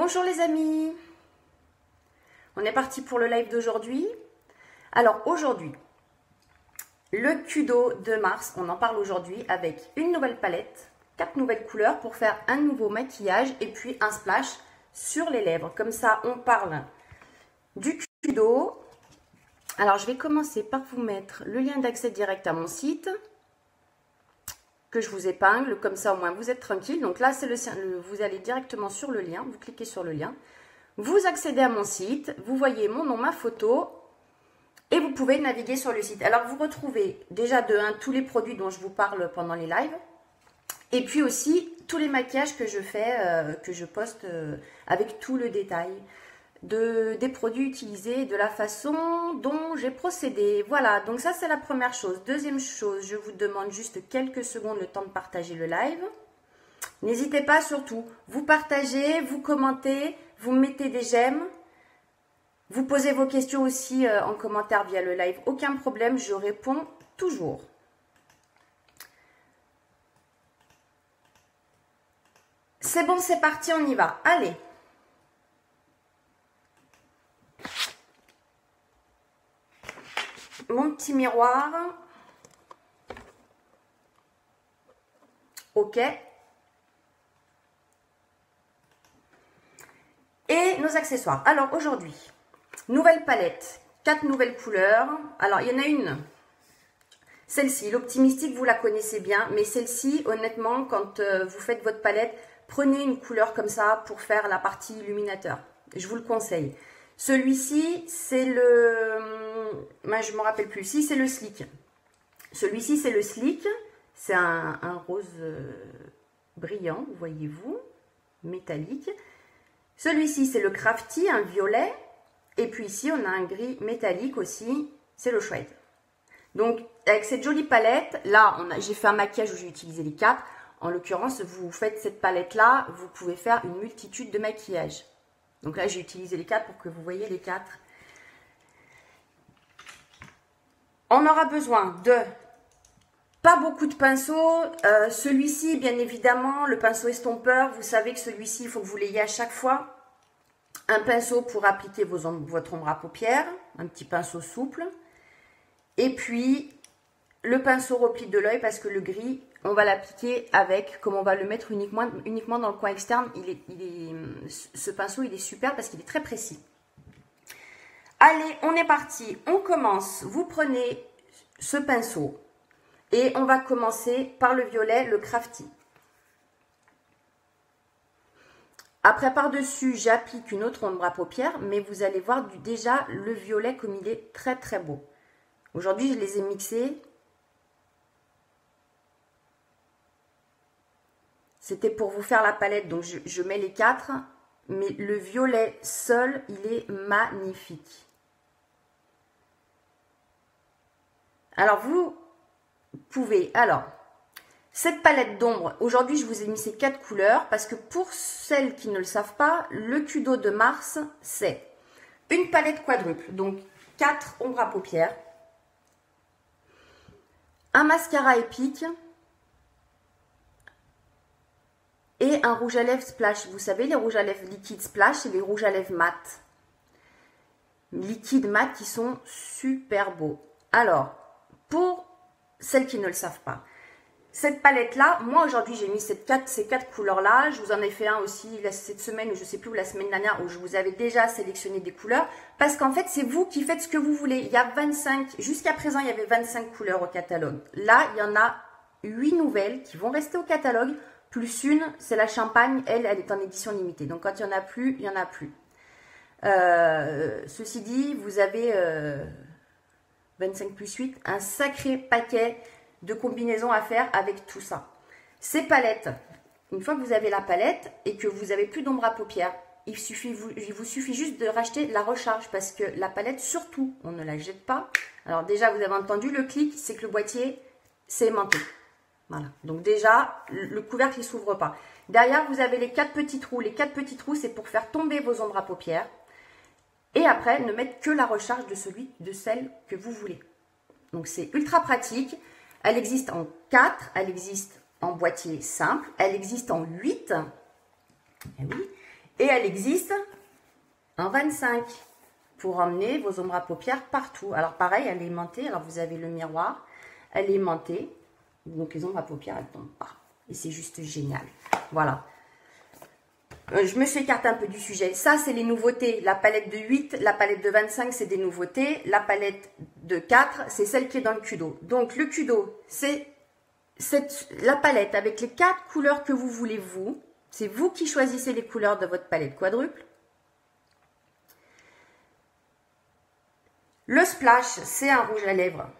Bonjour les amis, on est parti pour le live d'aujourd'hui. Alors aujourd'hui, le Kudo de Mars, on en parle aujourd'hui avec une nouvelle palette, 4 nouvelles couleurs pour faire un nouveau maquillage et puis un splash sur les lèvres. Comme ça, on parle du Kudo. Alors je vais commencer par vous mettre le lien d'accès direct à mon site que je vous épingle, comme ça au moins vous êtes tranquille. Donc là, c'est vous allez directement sur le lien, vous cliquez sur le lien, vous accédez à mon site, vous voyez mon nom, ma photo, et vous pouvez naviguer sur le site. Alors vous retrouvez déjà de 1 tous les produits dont je vous parle pendant les lives, et puis aussi tous les maquillages que je fais, que je poste avec tout le détail des produits utilisés, de la façon dont j'ai procédé. Voilà, donc ça c'est la première chose. Deuxième chose, je vous demande juste quelques secondes le temps de partager le live. N'hésitez pas surtout, vous partagez, vous commentez, vous mettez des j'aime, vous posez vos questions aussi en commentaire via le live. Aucun problème, je réponds toujours. C'est bon, c'est parti, on y va. Allez. Mon petit miroir. Ok. Et nos accessoires. Alors aujourd'hui, nouvelle palette, 4 nouvelles couleurs. Alors il y en a une, celle-ci, l'Optimistique, vous la connaissez bien. Mais celle-ci, honnêtement, quand vous faites votre palette, prenez une couleur comme ça pour faire la partie illuminateur. Je vous le conseille. Celui-ci, c'est le... Moi, je ne me rappelle plus. Si, c'est le Slick. Celui-ci, c'est le Slick. C'est un rose brillant, voyez-vous, métallique. Celui-ci, c'est le Crafty, un violet. Et puis ici, on a un gris métallique aussi. C'est le Shred. Donc, avec cette jolie palette, là, j'ai fait un maquillage où j'ai utilisé les 4. En l'occurrence, vous faites cette palette-là, vous pouvez faire une multitude de maquillages. Donc là, j'ai utilisé les 4 pour que vous voyez les 4. On aura besoin de pas beaucoup de pinceaux. Celui-ci, bien évidemment, le pinceau estompeur, vous savez que celui-ci, il faut que vous l'ayez à chaque fois. Un pinceau pour appliquer votre ombre à paupières, un petit pinceau souple. Et puis, le pinceau repli de l'œil, parce que le gris, on va l'appliquer avec, comme on va le mettre uniquement dans le coin externe. Ce pinceau, il est super parce qu'il est très précis. Allez, on est parti. On commence. Vous prenez ce pinceau et on va commencer par le violet, le Crafty. Après, par-dessus, j'applique une autre ombre à paupières, mais vous allez voir déjà le violet comme il est très très beau. Aujourd'hui, je les ai mixés. C'était pour vous faire la palette, donc je mets les 4, mais le violet seul, il est magnifique. Alors, vous pouvez, cette palette d'ombre, aujourd'hui, je vous ai mis ces 4 couleurs, parce que pour celles qui ne le savent pas, le Kudo de Mars, c'est une palette quadruple, donc 4 ombres à paupières, un mascara épique, et un rouge à lèvres splash. Vous savez, les rouges à lèvres liquide splash et les rouges à lèvres mat. Liquide mat qui sont super beaux. Alors, pour celles qui ne le savent pas, cette palette-là, moi aujourd'hui j'ai mis ces 4 couleurs-là. Je vous en ai fait un aussi cette semaine, ou je ne sais plus, ou la semaine dernière, où je vous avais déjà sélectionné des couleurs. Parce qu'en fait, c'est vous qui faites ce que vous voulez. Il y a 25, jusqu'à présent, il y avait 25 couleurs au catalogue. Là, il y en a 8 nouvelles qui vont rester au catalogue. Plus une, c'est la champagne, elle est en édition limitée. Donc, quand il n'y en a plus, il n'y en a plus. Ceci dit, vous avez 25 plus 8, un sacré paquet de combinaisons à faire avec tout ça. Ces palettes, une fois que vous avez la palette et que vous n'avez plus d'ombre à paupières, il vous suffit juste de racheter la recharge parce que la palette, surtout, on ne la jette pas. Alors déjà, vous avez entendu le clic, c'est que le boîtier, c'est aimanté. Voilà, donc déjà, le couvercle ne s'ouvre pas. Derrière, vous avez les 4 petits trous. Les 4 petits trous, c'est pour faire tomber vos ombres à paupières. Et après, ne mettre que la recharge de celle que vous voulez. Donc, c'est ultra pratique. Elle existe en 4, elle existe en boîtier simple, elle existe en 8. Et oui. Et elle existe en 25 pour emmener vos ombres à paupières partout. Alors pareil, elle est aimantée. Alors vous avez le miroir, elle est aimantée. Donc les ombres à paupières, elles ne tombent pas. Et c'est juste génial. Voilà. Je me suis écartée un peu du sujet. Ça, c'est les nouveautés. La palette de 8, la palette de 25, c'est des nouveautés. La palette de 4, c'est celle qui est dans le Kudo. Donc, le Kudo, c'est la palette avec les 4 couleurs que vous voulez, vous. C'est vous qui choisissez les couleurs de votre palette quadruple. Le splash, c'est un rouge à lèvres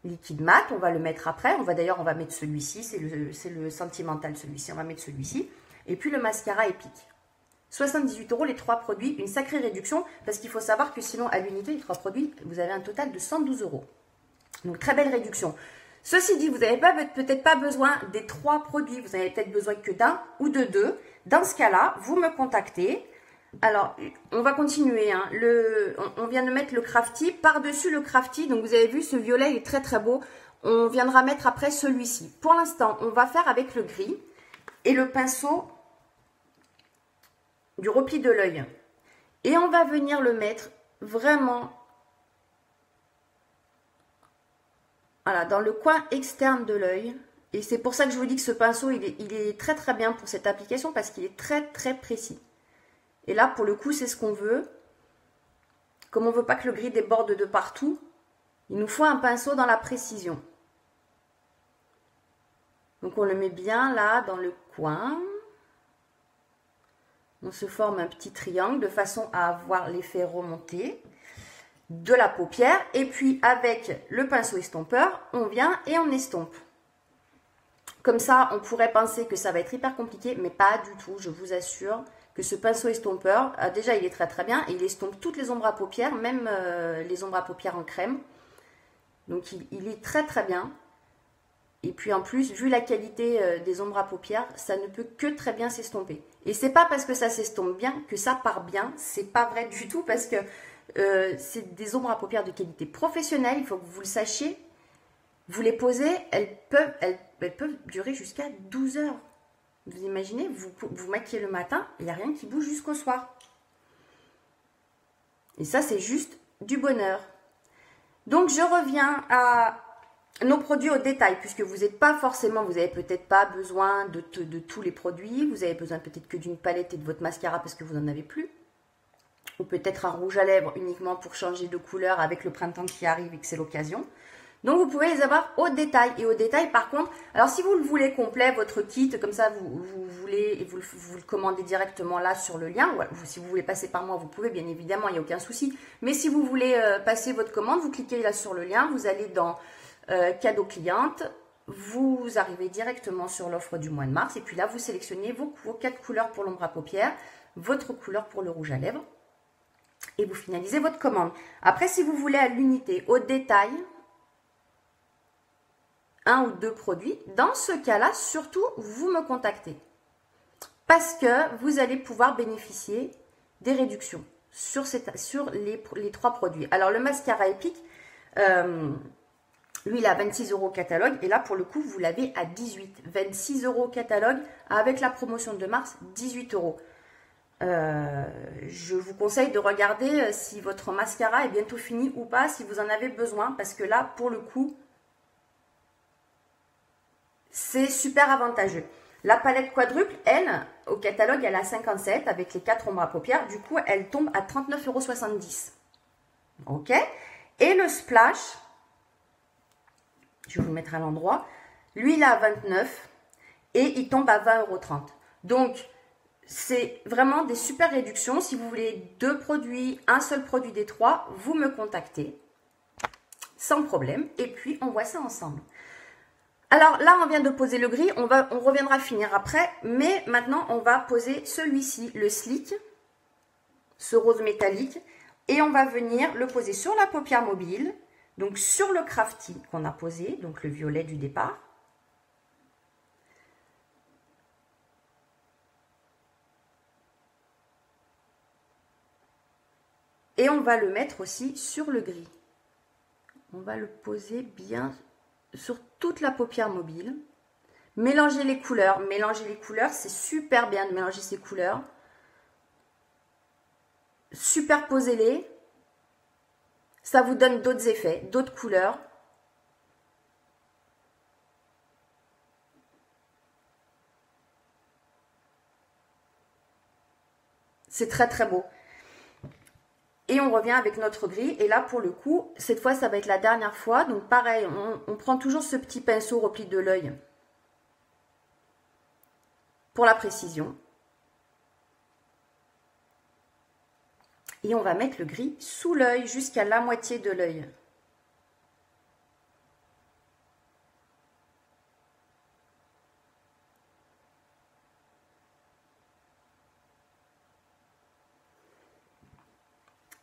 liquide mat. On va le mettre après. On va mettre celui-ci. C'est le sentimental, celui-ci. On va mettre celui-ci. Et puis le mascara épique. 78 € les 3 produits, une sacrée réduction parce qu'il faut savoir que sinon à l'unité, les 3 produits, vous avez un total de 112 €. Donc très belle réduction. Ceci dit, vous n'avez peut-être pas besoin des 3 produits, vous avez peut-être besoin que d'un ou de 2. Dans ce cas-là, vous me contactez. Alors, on va continuer. Hein. On vient de mettre le crafty. Par-dessus le crafty, donc vous avez vu, ce violet est très très beau. On viendra mettre après celui-ci. Pour l'instant, on va faire avec le gris et le pinceau du repli de l'œil. Et on va venir le mettre vraiment voilà, dans le coin externe de l'œil. Et c'est pour ça que je vous dis que ce pinceau, il est très très bien pour cette application parce qu'il est très très précis. Et là, pour le coup, c'est ce qu'on veut. Comme on ne veut pas que le gris déborde de partout, il nous faut un pinceau dans la précision. Donc on le met bien là dans le coin. On se forme un petit triangle de façon à avoir l'effet remonté de la paupière. Et puis avec le pinceau estompeur, on vient et on estompe. Comme ça, on pourrait penser que ça va être hyper compliqué, mais pas du tout. Je vous assure que ce pinceau estompeur, déjà il est très très bien. Et il estompe toutes les ombres à paupières, même les ombres à paupières en crème. Donc il est très très bien. Et puis en plus, vu la qualité des ombres à paupières, ça ne peut que très bien s'estomper. Et c'est pas parce que ça s'estompe bien que ça part bien. C'est pas vrai du tout parce que c'est des ombres à paupières de qualité professionnelle. Il faut que vous le sachiez. Vous les posez, elles peuvent durer jusqu'à 12 heures. Vous imaginez, vous maquillez le matin, il n'y a rien qui bouge jusqu'au soir. Et ça, c'est juste du bonheur. Donc, je reviens à nos produits au détail, puisque vous n'êtes pas forcément, vous n'avez peut-être pas besoin de tous les produits, vous avez besoin peut-être que d'une palette et de votre mascara parce que vous n'en avez plus, ou peut-être un rouge à lèvres uniquement pour changer de couleur avec le printemps qui arrive et que c'est l'occasion. Donc vous pouvez les avoir au détail. Et au détail par contre, alors si vous le voulez complet, votre kit, comme ça vous le commandez directement là sur le lien, ou si vous voulez passer par moi, vous pouvez bien évidemment, il n'y a aucun souci. Mais si vous voulez passer votre commande, vous cliquez là sur le lien, vous allez dans cadeau cliente, vous arrivez directement sur l'offre du mois de mars et puis là vous sélectionnez vos 4 couleurs pour l'ombre à paupières, votre couleur pour le rouge à lèvres et vous finalisez votre commande. Après, si vous voulez à l'unité, au détail, 1 ou 2 produits, dans ce cas-là, surtout, vous me contactez parce que vous allez pouvoir bénéficier des réductions sur les 3 produits. Alors, le mascara épique, lui, il a 26 € au catalogue. Et là, pour le coup, vous l'avez à 18. 26 € au catalogue. Avec la promotion de mars, 18 €. Je vous conseille de regarder si votre mascara est bientôt fini ou pas, si vous en avez besoin. Parce que là, pour le coup, c'est super avantageux. La palette quadruple, elle, au catalogue, elle a 57 avec les 4 ombres à paupières. Du coup, elle tombe à 39,70 €. Ok. Et le splash, je vais vous le mettre à l'endroit. Lui, il est à 29 et il tombe à 20,30 €. Donc, c'est vraiment des super réductions. Si vous voulez 2 produits, un seul produit des 3, vous me contactez sans problème. Et puis, on voit ça ensemble. Alors là, on vient de poser le gris. On reviendra finir après. Mais maintenant, on va poser celui-ci, le Slick, ce rose métallique. Et on va venir le poser sur la paupière mobile. Donc, sur le crafty qu'on a posé, donc le violet du départ. Et on va le mettre aussi sur le gris. On va le poser bien sur toute la paupière mobile. Mélangez les couleurs. Mélanger les couleurs, c'est super bien de mélanger ces couleurs. superposez-les. Ça vous donne d'autres effets, d'autres couleurs. C'est très très beau. Et on revient avec notre gris. Et là, pour le coup, cette fois, ça va être la dernière fois. Donc pareil, on prend toujours ce petit pinceau repli de l'œil pour la précision. Et on va mettre le gris sous l'œil jusqu'à la moitié de l'œil.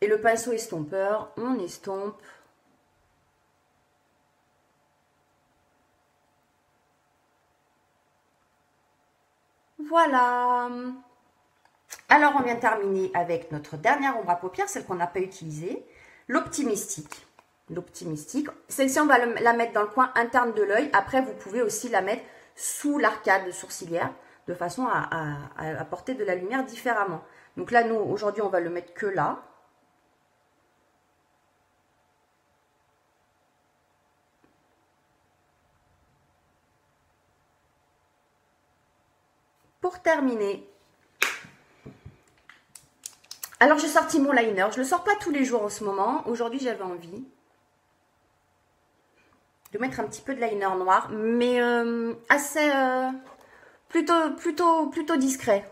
Et le pinceau estompeur, on estompe. Voilà. Alors, on vient terminer avec notre dernière ombre à paupières, celle qu'on n'a pas utilisée, l'Optimistique. L'Optimistique, celle-ci, on va la mettre dans le coin interne de l'œil. Après, vous pouvez aussi la mettre sous l'arcade sourcilière, de façon à apporter de la lumière différemment. Donc là, nous, aujourd'hui, on va le mettre que là. Pour terminer, alors j'ai sorti mon liner. Je ne le sors pas tous les jours en ce moment. Aujourd'hui, j'avais envie de mettre un petit peu de liner noir, mais assez plutôt discret.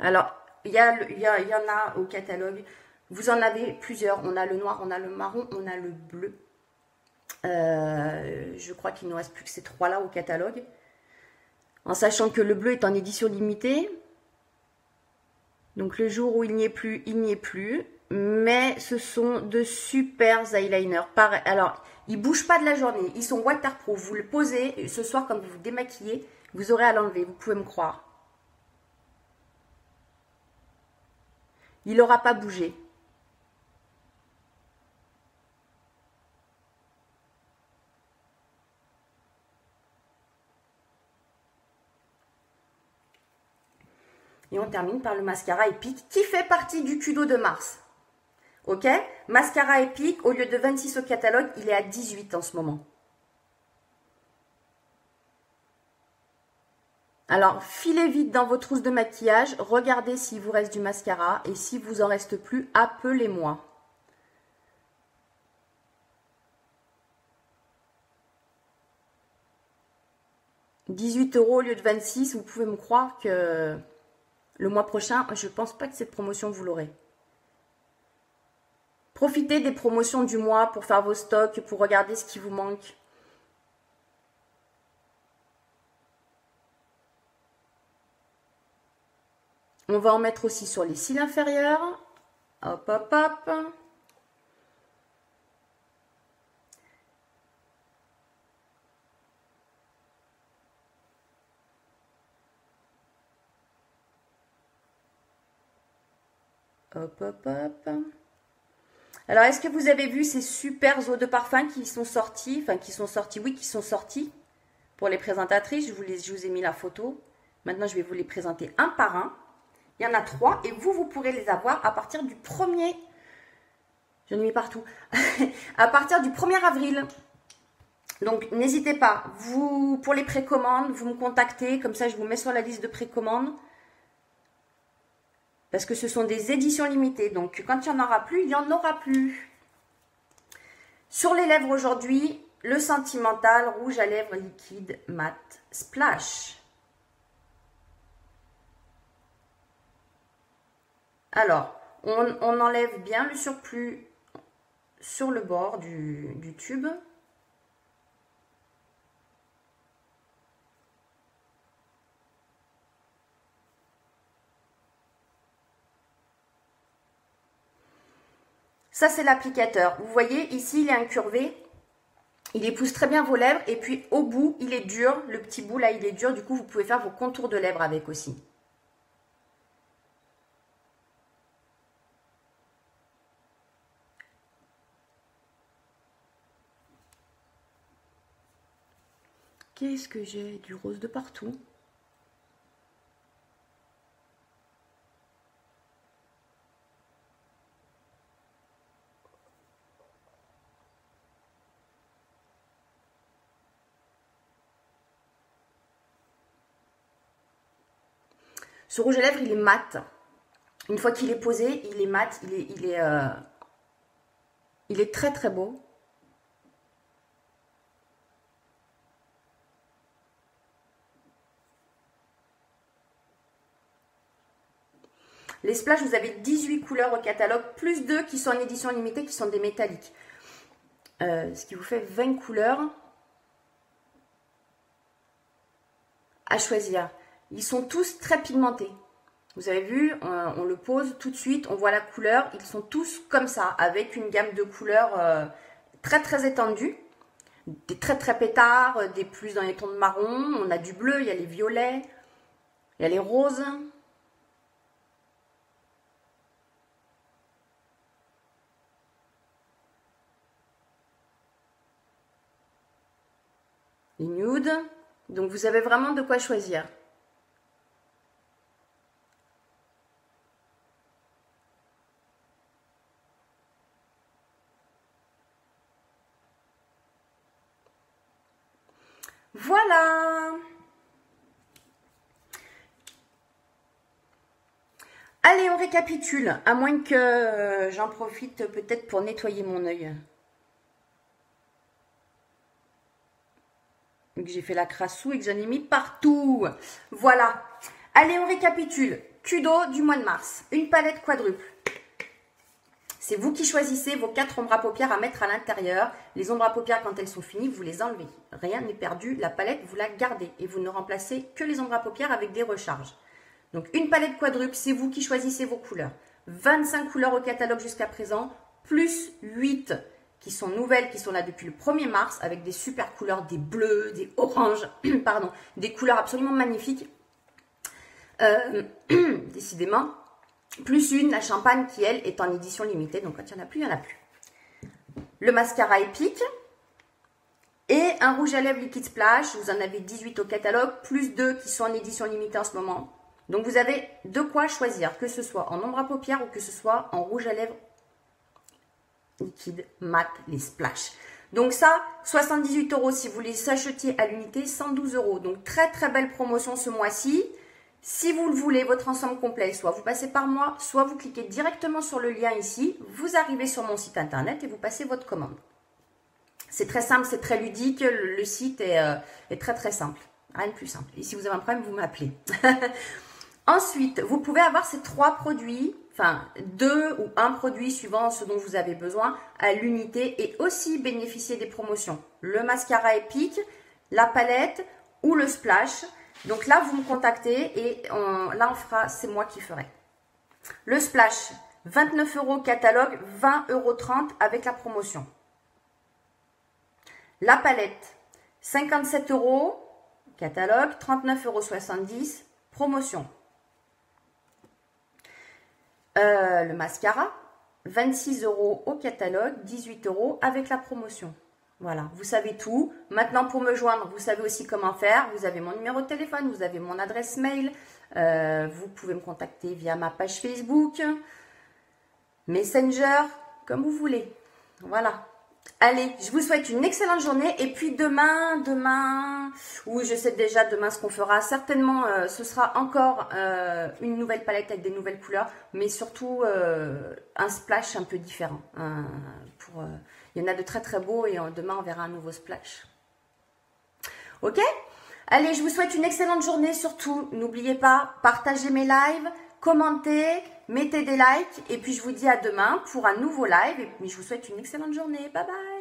Alors, il y en a au catalogue. Vous en avez plusieurs. On a le noir, on a le marron, on a le bleu. Je crois qu'il ne nous reste plus que ces trois-là au catalogue. En sachant que le bleu est en édition limitée. Donc, le jour où il n'y est plus, il n'y est plus. Mais ce sont de super eyeliners. Pareil. Alors, ils ne bougent pas de la journée. Ils sont waterproof. Vous le posez ce soir quand vous vous démaquillez. Vous aurez à l'enlever. Vous pouvez me croire. Il n'aura pas bougé. Et on termine par le mascara épique qui fait partie du Kudo de mars. Ok? Mascara épique, au lieu de 26 au catalogue, il est à 18 en ce moment. Alors, filez vite dans vos trousses de maquillage. Regardez s'il vous reste du mascara. Et si vous en reste plus, appelez-moi. « 18 € au lieu de 26 €. Vous pouvez me croire que le mois prochain, je ne pense pas que cette promotion, vous l'aurez. Profitez des promotions du mois pour faire vos stocks, pour regarder ce qui vous manque. On va en mettre aussi sur les cils inférieurs. Hop, hop, hop. Hop, hop, hop. Alors, est-ce que vous avez vu ces super eaux de parfum qui sont sortis? Enfin, qui sont sortis pour les présentatrices. Je vous ai mis la photo. Maintenant, je vais vous les présenter un par un. Il y en a 3 et vous pourrez les avoir à partir du 1er... Je l'ai mis partout. À partir du 1er avril. Donc, n'hésitez pas. Pour les précommandes, vous me contactez. Comme ça, je vous mets sur la liste de précommandes. Parce que ce sont des éditions limitées. Donc, quand il n'y en aura plus, il n'y en aura plus. Sur les lèvres aujourd'hui, le Sentimental rouge à lèvres liquide mat splash. Alors, on enlève bien le surplus sur le bord du tube. Ça, c'est l'applicateur. Vous voyez, ici, il est incurvé. Il épouse très bien vos lèvres. Et puis, au bout, il est dur. Le petit bout, là, il est dur. Du coup, vous pouvez faire vos contours de lèvres avec aussi. Qu'est-ce que j'ai? Du rose de partout. Ce rouge à lèvres, il est mat. Une fois qu'il est posé, il est mat, il est très très beau. Les splashes, vous avez 18 couleurs au catalogue, plus 2 qui sont en édition limitée, qui sont des métalliques. Ce qui vous fait 20 couleurs à choisir. Ils sont tous très pigmentés. Vous avez vu, on le pose tout de suite, on voit la couleur. Ils sont tous comme ça, avec une gamme de couleurs très très étendue. Des très très pétards, des plus dans les tons de marron. On a du bleu, il y a les violets, il y a les roses. Les nudes. Donc vous avez vraiment de quoi choisir. Voilà. Allez, on récapitule, à moins que j'en profite peut-être pour nettoyer mon œil. Que j'ai fait la crassou et que j'en ai mis partout. Voilà. Allez, on récapitule. Kudo du mois de mars. Une palette quadruple. C'est vous qui choisissez vos 4 ombres à paupières à mettre à l'intérieur. Les ombres à paupières, quand elles sont finies, vous les enlevez. Rien n'est perdu. La palette, vous la gardez. Et vous ne remplacez que les ombres à paupières avec des recharges. Donc, une palette quadruple, c'est vous qui choisissez vos couleurs. 25 couleurs au catalogue jusqu'à présent, plus 8 qui sont nouvelles, qui sont là depuis le 1er mars, avec des super couleurs, des bleus, des oranges, pardon, des couleurs absolument magnifiques. Décidément. Plus une, la champagne, qui elle est en édition limitée. Donc quand il n'y en a plus, il n'y en a plus. Le mascara épique. Et un rouge à lèvres liquide splash. Vous en avez 18 au catalogue. Plus 2 qui sont en édition limitée en ce moment. Donc vous avez de quoi choisir. Que ce soit en ombre à paupières ou que ce soit en rouge à lèvres liquide mat, les splash. Donc ça, 78 € si vous les achetiez à l'unité, 112 €. Donc très très belle promotion ce mois-ci. Si vous le voulez, votre ensemble complet, soit vous passez par moi, soit vous cliquez directement sur le lien ici, vous arrivez sur mon site internet et vous passez votre commande. C'est très simple, c'est très ludique, le site est très très simple, rien de plus simple. Et si vous avez un problème, vous m'appelez. Ensuite, vous pouvez avoir ces 3 produits, enfin 2 ou 1 produit suivant ce dont vous avez besoin à l'unité et aussi bénéficier des promotions. Le mascara épique, la palette ou le splash. Donc là, vous me contactez et là, on fera, c'est moi qui ferai. Le splash, 29 € catalogue, 20,30 € avec la promotion. La palette, 57 € catalogue, 39,70 € promotion. Le mascara, 26 € au catalogue, 18 € avec la promotion. Voilà, vous savez tout. Maintenant, pour me joindre, vous savez aussi comment faire. Vous avez mon numéro de téléphone, vous avez mon adresse mail. Vous pouvez me contacter via ma page Facebook, Messenger, comme vous voulez. Voilà. Allez, je vous souhaite une excellente journée. Et puis demain, oui, je sais déjà demain ce qu'on fera. Certainement, ce sera encore une nouvelle palette avec des nouvelles couleurs, mais surtout un splash un peu différent. Il y en a de très très beaux et demain, on verra un nouveau splash. Ok? Allez, je vous souhaite une excellente journée. Surtout, n'oubliez pas, partagez mes lives, commentez, mettez des likes. Et puis, je vous dis à demain pour un nouveau live. Et puis, je vous souhaite une excellente journée. Bye bye!